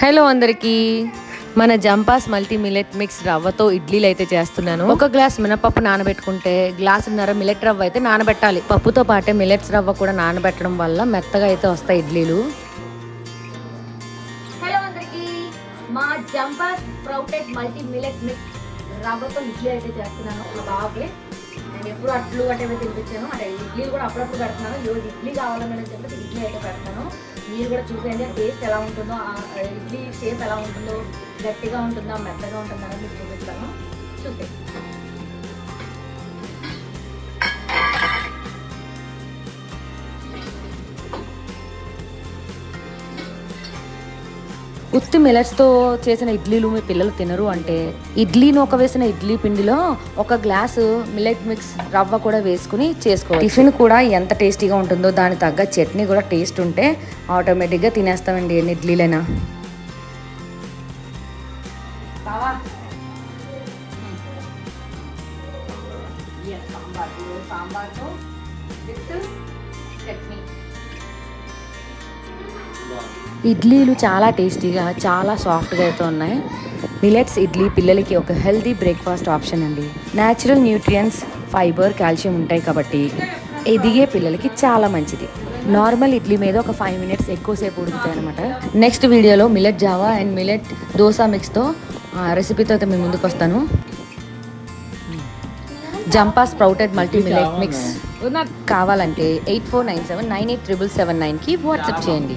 Hello అందరికీ, మన జంపాస్ multi millet mix రవ్వతో ఇడ్లీలు అయితే చేస్తున్నాను. ఒక గ్లాస్ మినపప్పు నానబెట్టుకుంటే గ్లాసున్నర మిల్లెట్ రవ్వ అయితే నానబెట్టాలి. పప్పుతో పాటే మిల్లెట్స్ రవ్వ కూడా నానబెట్టడం వల్ల మెత్తగా అయితే వస్తాయి ఇడ్లీలు. హలో అందరికీ, మా జంపాస్ స్ప్రౌటెడ్ మల్టీ మిల్లెట్ మిక్స్ రవ్వతో ఇడ్లీ అయితే చేస్తున్నాను. మా బాబాకి నేను ఎప్పుడు అట్లు అంటే తినిపించాను, అంటే ఇడ్లీలు కూడా అప్పుడప్పుడు పెడుతున్నాను. ఈరోజు ఇడ్లీ కావాలని చెప్పి ఇడ్లీ అయితే పెడతాను. మీరు కూడా చూసేయండి టేస్ట్ ఎలా ఉంటుందో, ఇడ్లీ షేప్ ఎలా ఉంటుందో, గట్టిగా ఉంటుందా మెత్తగా ఉంటుందా అని మీకు చూపిస్తాను. చూసే ఉత్తి మిల్లెట్స్తో చేసిన ఇడ్లీలు మీ పిల్లలు తినరు అంటే ఇడ్లీ నూక వేసిన ఇడ్లీ పిండిలో ఒక గ్లాసు మిల్లెట్ మిక్స్ రవ్వ కూడా వేసుకుని చేసుకోవాలి. టిఫిన్ కూడా ఎంత టేస్టీగా ఉంటుందో దాని తగ్గ చట్నీ కూడా టేస్ట్ ఉంటే ఆటోమేటిక్గా తినేస్తామండి ఎన్ని ఇడ్లీలైనా. సాంబార్తో విత్ చట్నీ. ఇడ్లీలు చాలా టేస్టీగా చాలా సాఫ్ట్గా అయితే ఉన్నాయి. మిల్లెట్స్ ఇడ్లీ పిల్లలకి ఒక హెల్తీ బ్రేక్ఫాస్ట్ ఆప్షన్ అండి. న్యాచురల్ న్యూట్రియన్స్, ఫైబర్, కాల్షియం ఉంటాయి కాబట్టి ఎదిగే పిల్లలకి చాలా మంచిది. నార్మల్ ఇడ్లీ మీద ఒక 5 minutes ఎక్కువసేపు ఉడుకుతాయి అనమాట. నెక్స్ట్ వీడియోలో millet java and millet dosa మిక్స్తో రెసిపీతో అయితే మేము ముందుకు వస్తాను. జంపా స్ప్రౌటెడ్ మల్టీ మిల్లెట్ మిక్స్ కావాలంటే 8497987779కి వాట్సాప్ చేయండి.